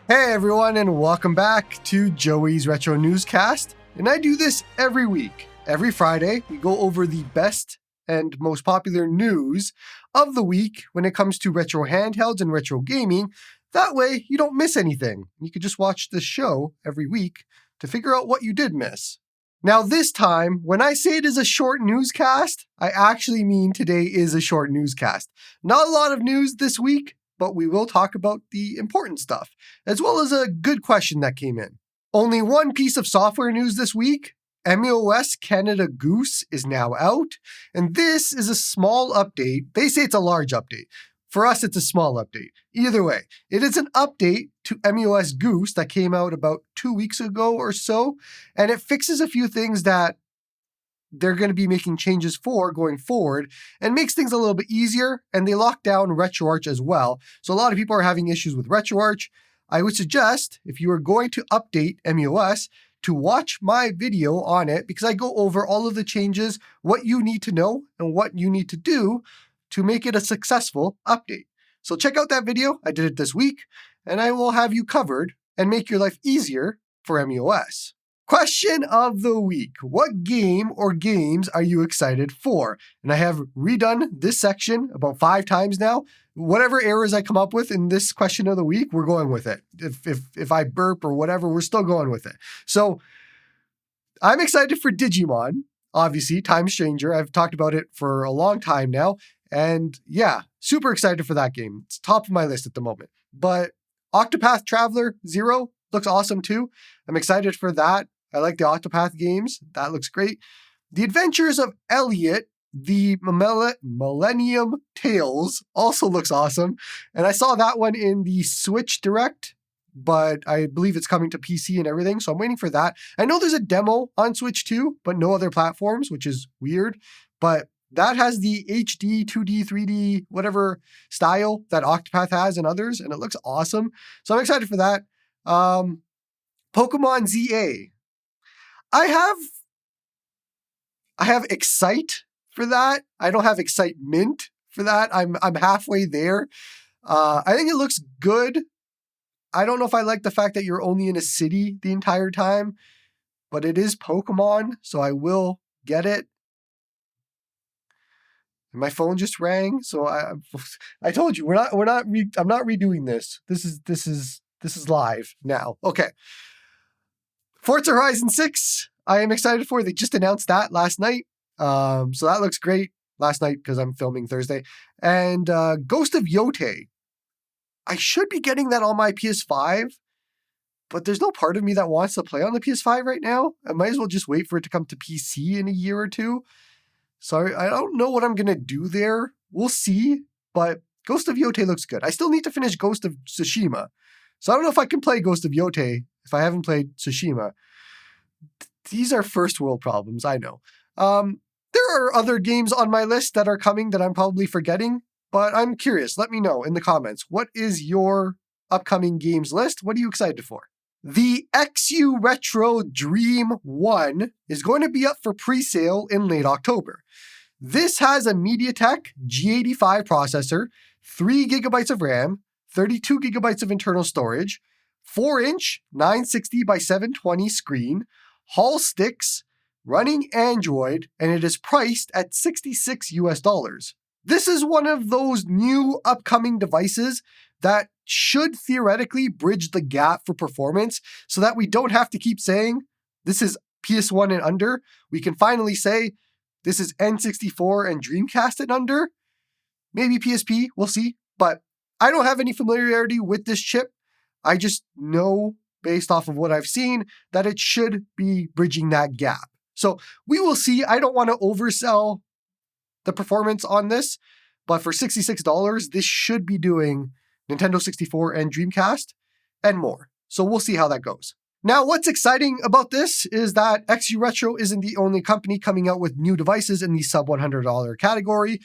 Hey everyone, and welcome back to Joey's Retro Newscast. And I do this every week. Every Friday, we go over the best and most popular news of the week when it comes to retro handhelds and retro gaming. That way, you don't miss anything. You can just watch the show every week to figure out what you did miss. Now this time, when I say it is a short newscast, I actually mean today is a short newscast. Not a lot of news this week, but we will talk about the important stuff, as well as a good question that came in. Only one piece of software news this week. muOS Canada Goose is now out, and this is a small update. They say it's a large update. For us, it's a small update. Either way, it is an update to muOS Goose that came out about 2 weeks ago or so, and it fixes a few things that they're going to be making changes for going forward and makes things a little bit easier, and they lock down RetroArch as well. So a lot of people are having issues with RetroArch. I would suggest, if you are going to update muOS, to watch my video on it, because I go over all of the changes, what you need to know, and what you need to do to make it a successful update. So check out that video. I did it this week, and I will have you covered and make your life easier for muOS. Question of the week. What game or games are you excited for? And I have redone this section about 5 times now. Whatever errors I come up with in this question of the week, we're going with it. If I burp or whatever, we're still going with it. So I'm excited for Digimon, obviously, Time Stranger. I've talked about it for a long time now. And yeah, super excited for that game. It's top of my list at the moment. But Octopath Traveler 0 looks awesome too. I'm excited for that. I like the Octopath games. That looks great. The Adventures of Elliot, the Millennium Tales, also looks awesome. And I saw that one in the Switch Direct, but I believe it's coming to PC and everything, so I'm waiting for that. I know there's a demo on Switch too, but no other platforms, which is weird. But that has the HD, 2D, 3D, whatever style that Octopath has and others, and it looks awesome. So I'm excited for that. Pokemon ZA. I have Excite for that. I don't have excitement for that. I'm halfway there. I think it looks good. I don't know if I like the fact that you're only in a city the entire time, but it is Pokemon, so I will get it. And my phone just rang, so I told you I'm not redoing this. This is live now. Okay. Forza Horizon 6, I am excited for. They just announced that last night. So that looks great last night because I'm filming Thursday. And Ghost of Yote. I should be getting that on my PS5, but there's no part of me that wants to play on the PS5 right now. I might as well just wait for it to come to PC in a year or two. So I don't know what I'm going to do there. We'll see, but Ghost of Yote looks good. I still need to finish Ghost of Tsushima. So I don't know if I can play Ghost of Yote if I haven't played Tsushima. These are first world problems, I know. There are other games on my list that are coming that I'm probably forgetting, but I'm curious. Let me know in the comments. What is your upcoming games list? What are you excited for? The XU Retro Dream 1 is going to be up for pre-sale in late October. This has a MediaTek G85 processor, 3 gigabytes of RAM, 32 gigabytes of internal storage, 4-inch 960 by 720 screen, Hall sticks, running Android, and it is priced at $66 US. This is one of those new upcoming devices that should theoretically bridge the gap for performance so that we don't have to keep saying this is PS1 and under. We can finally say this is N64 and Dreamcast and under. Maybe PSP, we'll see. But I don't have any familiarity with this chip. I just know, based off of what I've seen, that it should be bridging that gap. So we will see. I don't want to oversell the performance on this, but for $66, this should be doing Nintendo 64 and Dreamcast and more. So we'll see how that goes. Now, what's exciting about this is that XU Retro isn't the only company coming out with new devices in the sub $100 category.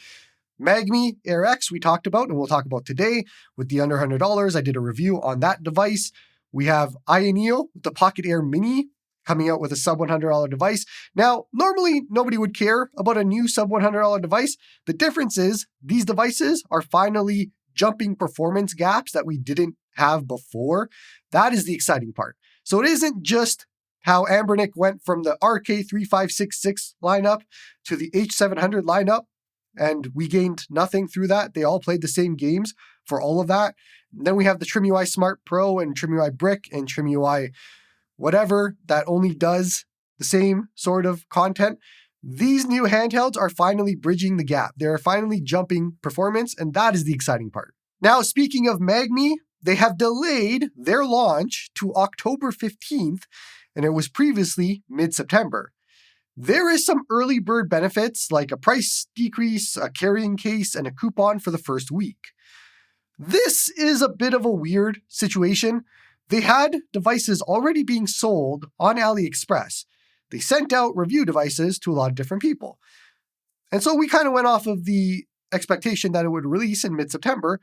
Mangmi Air X, we talked about, and we'll talk about today with the under $100. I did a review on that device. We have Ioneo with the Pocket Air Mini coming out with a sub $100 device. Now, normally nobody would care about a new sub $100 device. The difference is these devices are finally jumping performance gaps that we didn't have before. That is the exciting part. So it isn't just how Anbernic went from the RK3566 lineup to the H700 lineup, and we gained nothing through that. They all played the same games for all of that. And then we have the TrimUI Smart Pro and TrimUI Brick and TrimUI whatever that only does the same sort of content. These new handhelds are finally bridging the gap. They're finally jumping performance, and that is the exciting part. Now, speaking of Mangmi, they have delayed their launch to October 15th, and it was previously mid-September. There is some early bird benefits like a price decrease, a carrying case, and a coupon for the first week. This is a bit of a weird situation. They had devices already being sold on AliExpress. They sent out review devices to a lot of different people. And so we kind of went off of the expectation that it would release in mid-September.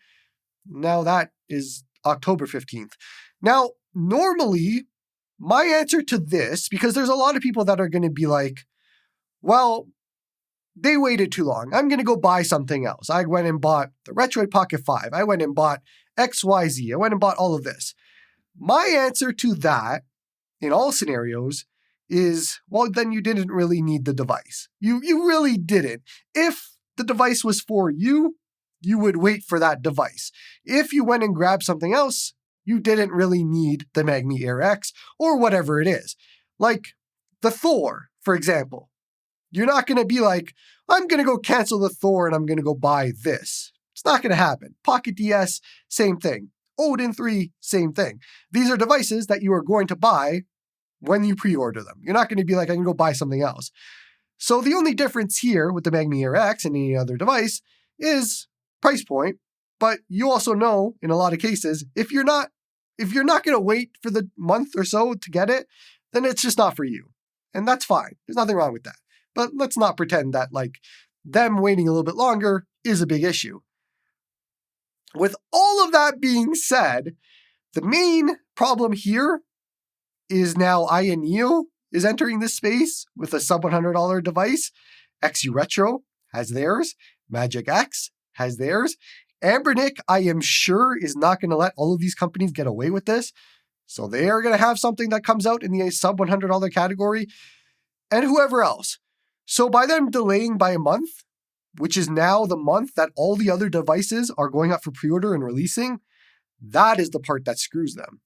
Now that is October 15th. Now, normally, my answer to this, because there's a lot of people that are going to be like, well, they waited too long. I'm going to go buy something else. I went and bought the Retroid Pocket 5. I went and bought XYZ. I went and bought all of this. My answer to that, in all scenarios, is, well, then you didn't really need the device. You really didn't. If the device was for you, you would wait for that device. If you went and grabbed something else, you didn't really need the Mangmi Air X or whatever it is. Like the Thor, for example. You're not going to be like, I'm going to go cancel the Thor and I'm going to go buy this. It's not going to happen. Pocket DS, same thing. Odin 3, same thing. These are devices that you are going to buy when you pre-order them. You're not going to be like, I can go buy something else. So the only difference here with the Mangmi Air X and any other device is price point. But you also know, in a lot of cases, if you're not going to wait for the month or so to get it, then it's just not for you. And that's fine. There's nothing wrong with that. But let's not pretend that like them waiting a little bit longer is a big issue. With all of that being said, the main problem here is now Neo is entering this space with a sub $100 device. XU Retro has theirs. MagicX has theirs. Anbernic, I am sure, is not going to let all of these companies get away with this. So they are going to have something that comes out in the sub $100 category, and whoever else. So by them delaying by a month, which is now the month that all the other devices are going up for pre-order and releasing, that is the part that screws them.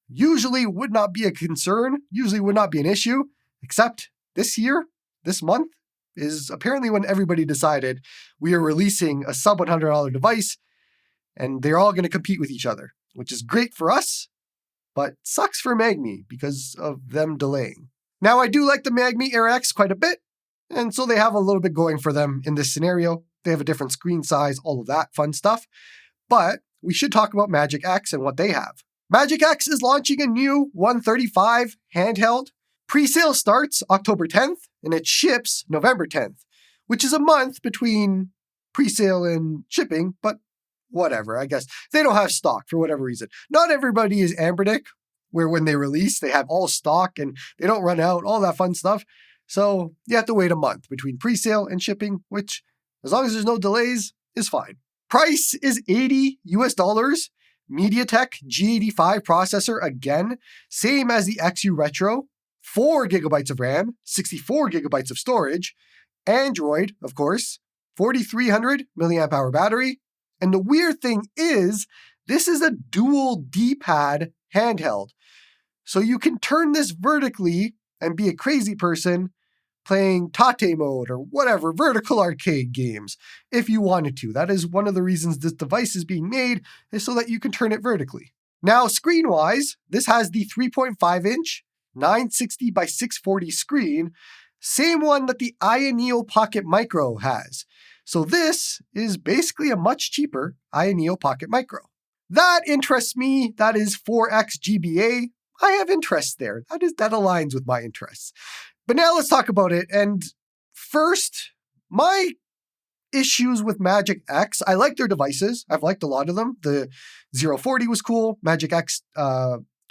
Usually would not be a concern, usually would not be an issue, except this year, this month, is apparently when everybody decided we are releasing a sub $100 device, and they're all going to compete with each other, which is great for us, but sucks for Mangmi because of them delaying. Now, I do like the Mangmi Air X quite a bit, and so they have a little bit going for them in this scenario. They have a different screen size, all of that fun stuff. But we should talk about MagicX and what they have. MagicX is launching a new 135 handheld. Pre-sale starts October 10th, and it ships November 10th, which is a month between pre-sale and shipping, but whatever, I guess. They don't have stock for whatever reason. Not everybody is Anbernic, where when they release, they have all stock and they don't run out, all that fun stuff. So you have to wait a month between pre-sale and shipping, which, as long as there's no delays, is fine. Price is $80 US. MediaTek G85 processor again, same as the XU Retro. 4 gigabytes of RAM, 64 gigabytes of storage. Android, of course. 4300 milliamp hour battery. And the weird thing is, this is a dual D-pad handheld. So you can turn this vertically and be a crazy person playing Tate mode or whatever, vertical arcade games, if you wanted to. That is one of the reasons this device is being made, is so that you can turn it vertically. Now, screen-wise, this has the 3.5-inch 960 by 640 screen, same one that the Neo Pocket Micro has. So this is basically a much cheaper Neo Pocket Micro. That interests me. That is 4x GBA. I have interests there. That aligns with my interests. But now let's talk about it. And first, my issues with MagicX. I like their devices. I've liked a lot of them. The 040 was cool. MagicX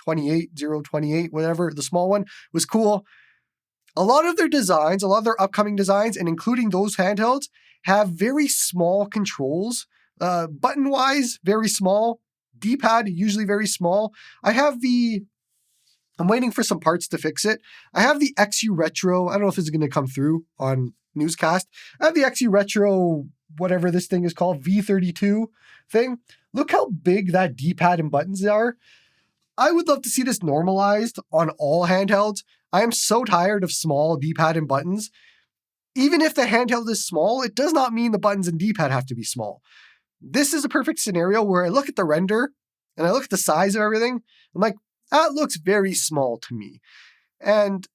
028, whatever, the small one, was cool. A lot of their designs, a lot of their upcoming designs, and including those handhelds, have very small controls. Button-wise, very small. D-pad, usually very small. I'm waiting for some parts to fix it. I have the XU Retro. I don't know if it's going to come through on Newscast. I have the XU Retro, whatever this thing is called, V32 thing. Look how big that D-pad and buttons are. I would love to see this normalized on all handhelds. I am so tired of small D-pad and buttons. Even if the handheld is small, it does not mean the buttons and D-pad have to be small. This is a perfect scenario where I look at the render and I look at the size of everything. I'm like, that looks very small to me. And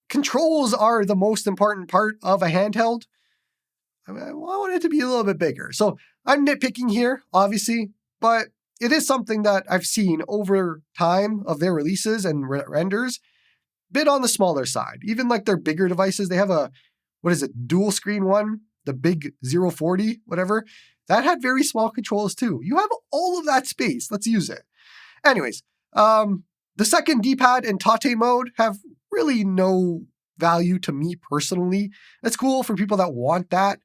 controls are the most important part of a handheld. I want it to be a little bit bigger. So I'm nitpicking here, obviously, but it is something that I've seen over time of their releases and renders, bit on the smaller side. Even like their bigger devices, they have a, dual screen one, the big 040, whatever. That had very small controls too. You have all of that space. Let's use it. Anyways, the second D-pad and Tate mode have really no value to me personally. It's cool for people that want that.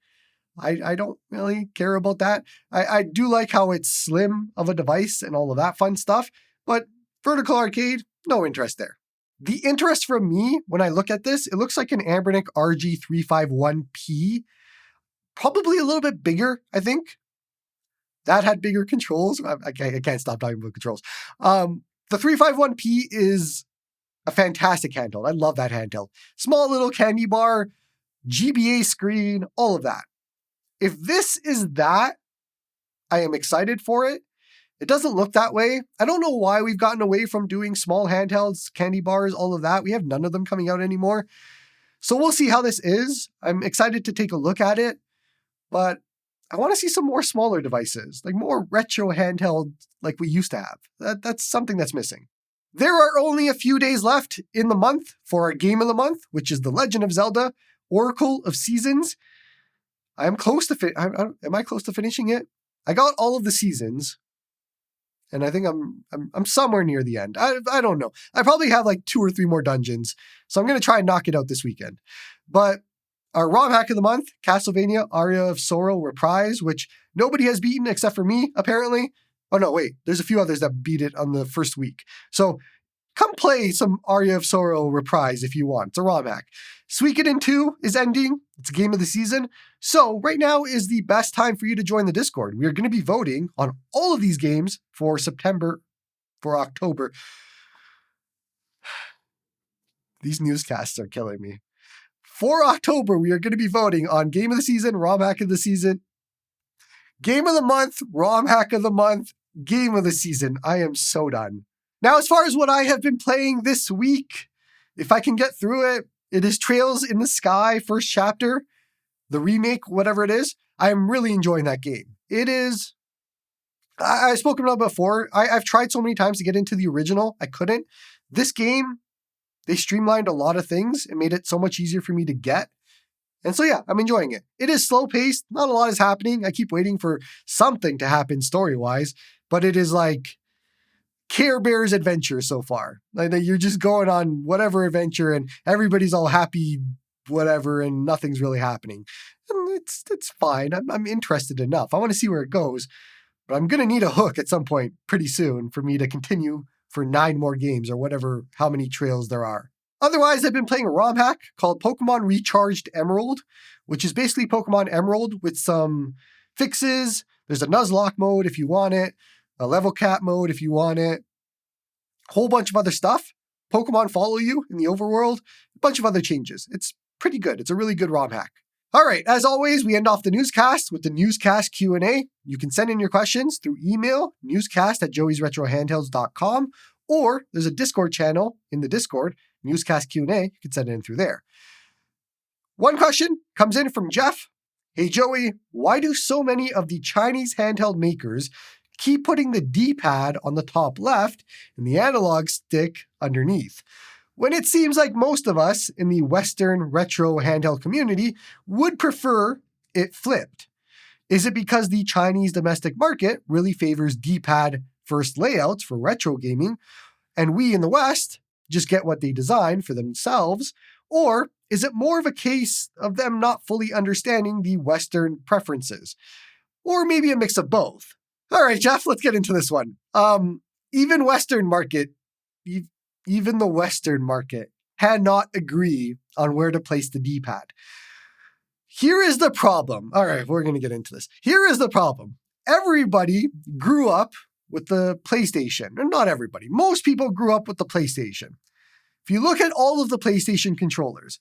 I don't really care about that. I do like how it's slim of a device and all of that fun stuff, but vertical arcade, no interest there. The interest from me when I look at this, it looks like an Anbernic RG351P, probably a little bit bigger, I think. That had bigger controls. I can't stop talking about controls. The 351P is a fantastic handheld. I love that handheld. Small little candy bar, GBA screen, all of that. If this is that, I am excited for it. It doesn't look that way. I don't know why we've gotten away from doing small handhelds, candy bars, all of that. We have none of them coming out anymore. So we'll see how this is. I'm excited to take a look at it, but I want to see some more smaller devices, like more retro handheld like we used to have. That's something that's missing. There are only a few days left in the month for our game of the month, which is The Legend of Zelda: Oracle of Seasons. I'm close to am I close to finishing it? I got all of the seasons, and I think I'm somewhere near the end. I don't know. I probably have like 2 or 3 more dungeons, so I'm going to try and knock it out this weekend. But our ROM hack of the month, Castlevania Aria of Sorrow Reprise, which nobody has beaten except for me, apparently. Oh no, wait, there's a few others that beat it on the first week. So come play some Aria of Sorrow Reprise if you want. It's a ROM hack. Suikoden 2 is ending. It's a game of the season. So right now is the best time for you to join the Discord. We are going to be voting on all of these games for October. These newscasts are killing me. For October, we are going to be voting on Game of the Season, ROM Hack of the Season, Game of the Month, ROM Hack of the Month, Game of the Season. I am so done. Now, as far as what I have been playing this week, if I can get through it, it is Trails in the Sky, first chapter, the remake, whatever it is. I am really enjoying that game. It is, I've spoken about it before. I've tried so many times to get into the original. I couldn't. This game, they streamlined a lot of things and made it so much easier for me to get. And so, yeah, I'm enjoying it. It is slow paced. Not a lot is happening. I keep waiting for something to happen story-wise, but it is like Care Bears adventure so far. Like you're just going on whatever adventure and everybody's all happy, whatever, and nothing's really happening. And it's fine. I'm interested enough. I want to see where it goes, but I'm going to need a hook at some point pretty soon for me to continue for 9 more games or whatever, how many trails there are. Otherwise, I've been playing a ROM hack called Pokemon Recharged Emerald, which is basically Pokemon Emerald with some fixes. There's a Nuzlocke mode if you want it, a level cap mode if you want it, a whole bunch of other stuff. Pokemon follow you in the overworld, a bunch of other changes. It's pretty good. It's a really good ROM hack. All right, as always, we end off the newscast with the newscast Q&A. You can send in your questions through email, newscast@joeysretrohandhelds.com, or there's a Discord channel in the Discord, newscast Q&A. You can send it in through there. One question comes in from Jeff. Hey, Joey, why do so many of the Chinese handheld makers keep putting the D-pad on the top left and the analog stick underneath, when it seems like most of us in the Western retro handheld community would prefer it flipped? Is it because the Chinese domestic market really favors D-pad first layouts for retro gaming, and we in the West just get what they design for themselves? Or is it more of a case of them not fully understanding the Western preferences? Or maybe a mix of both? All right, Jeff, let's get into this one. Even the Western market cannot agree on where to place the D-pad. Here is the problem. All right, we're going to get into this. Here is the problem. Everybody grew up with the PlayStation. And not everybody. Most people grew up with the PlayStation. If you look at all of the PlayStation controllers,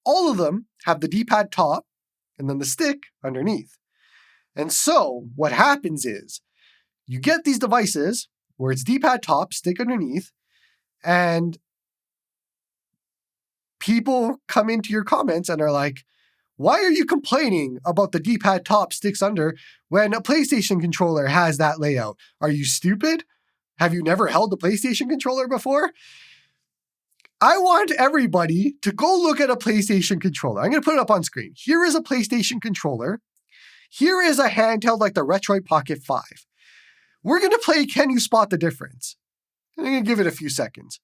all of them have the D-pad top and then the stick underneath. And so what happens is you get these devices where it's D-pad top, stick underneath, and people come into your comments and are like, why are you complaining about the D-pad top sticks under when a PlayStation controller has that layout? Are you stupid? Have you never held a PlayStation controller before? I want everybody to go look at a PlayStation controller. I'm going to put it up on screen. Here is a PlayStation controller. Here is a handheld like the Retro Pocket 5. We're going to play Can You Spot the Difference? I'm going to give it a few seconds.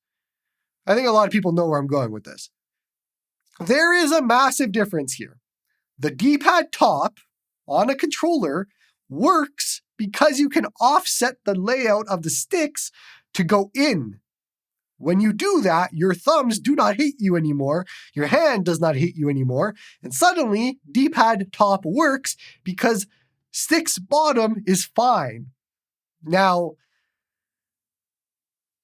I think a lot of people know where I'm going with this. There is a massive difference here. The D-pad top on a controller works because you can offset the layout of the sticks to go in. When you do that, your thumbs do not hate you anymore. Your hand does not hate you anymore. And suddenly, D-pad top works because stick's bottom is fine. Now,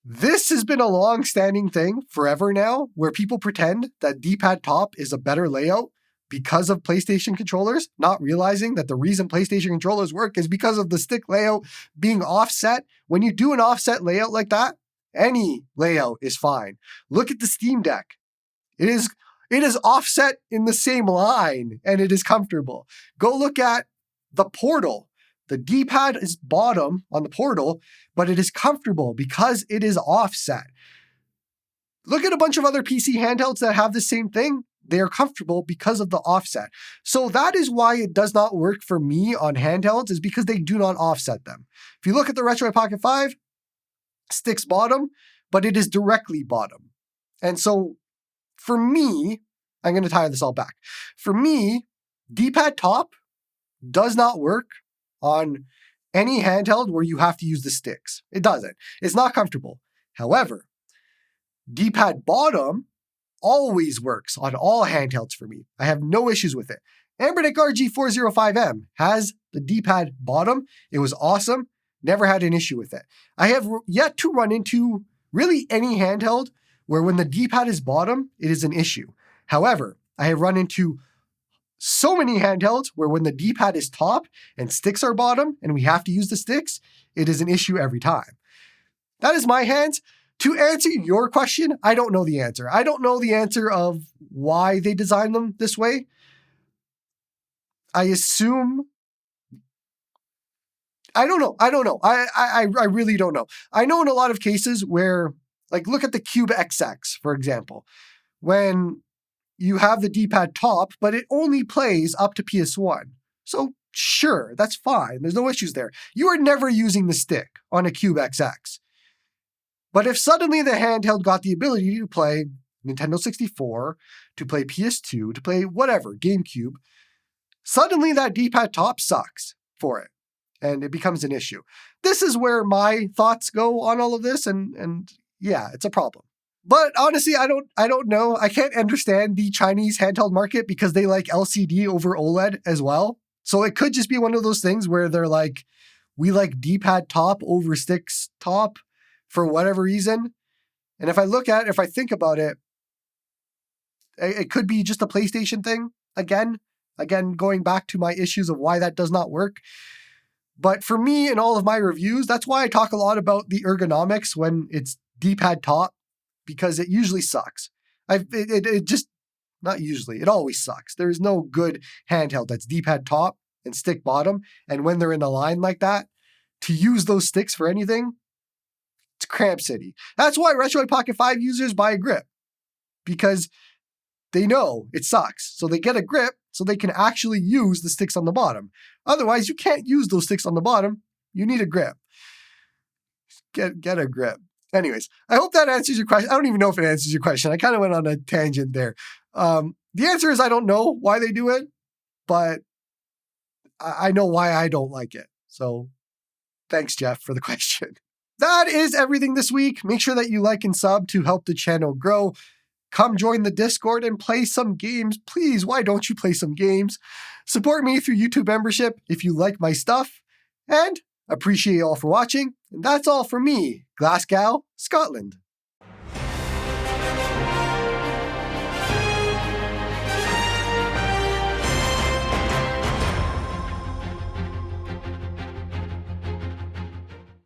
this has been a long-standing thing forever now, where people pretend that D-pad top is a better layout because of PlayStation controllers, not realizing that the reason PlayStation controllers work is because of the stick layout being offset. When you do an offset layout like that, any layout is fine. Look at the Steam Deck. It is offset in the same line, and it is comfortable. Go look at the Portal. The D-pad is bottom on the Portal, but it is comfortable because it is offset. Look at a bunch of other PC handhelds that have the same thing. They are comfortable because of the offset. So that is why it does not work for me on handhelds, is because they do not offset them. If you look at the Retro Pocket 5, sticks bottom, but it is directly bottom. And so for me, I'm going to tie this all back. For me, D-pad top does not work on any handheld where you have to use the sticks. It doesn't. It's not comfortable. However, D-pad bottom always works on all handhelds for me. I have no issues with it. Ambernic RG405M has the D-pad bottom. It was awesome. Never had an issue with it. I have yet to run into really any handheld where when the D-pad is bottom, it is an issue. However, I have run into so many handhelds where when the D-pad is top and sticks are bottom and we have to use the sticks, it is an issue every time. That is my hands. To answer your question, I don't know the answer. I don't know the answer of why they designed them this way. I assume... I don't know. I really don't know. I know in a lot of cases where, like, look at the Cube XX, for example, when you have the D-pad top, but it only plays up to PS1. So sure, that's fine. There's no issues there. You are never using the stick on a Cube XX. But if suddenly the handheld got the ability to play Nintendo 64, to play PS2, to play whatever, GameCube, suddenly that D-pad top sucks for it. And it becomes an issue. This is where my thoughts go on all of this, and yeah, it's a problem. But honestly, I don't know. I can't understand the Chinese handheld market because they like LCD over OLED as well. So it could just be one of those things where they're like, we like D-pad top over sticks top for whatever reason. And if I think about it, it could be just a PlayStation thing. Again, going back to my issues of why that does not work. But for me, in all of my reviews, that's why I talk a lot about the ergonomics when it's D-pad top, because it usually sucks. It just, not usually, it always sucks. There is no good handheld that's D-pad top and stick bottom. And when they're in a line like that, to use those sticks for anything, it's cramp city. That's why Retro Pocket 5 users buy a grip, because they know it sucks. So they get a grip so they can actually use the sticks on the bottom. Otherwise, you can't use those sticks on the bottom. You need a grip. Get a grip. Anyways, I hope that answers your question. I don't even know if it answers your question. I kind of went on a tangent there. The answer is I don't know why they do it, but I know why I don't like it. So Thanks, Jeff, for the question. That is everything this week. Make sure that you like and sub to help the channel grow. Come join the Discord and play some games. Please, why don't you play some games? Support me through YouTube membership if you like my stuff. And appreciate you all for watching. And that's all for me, Glasgow, Scotland.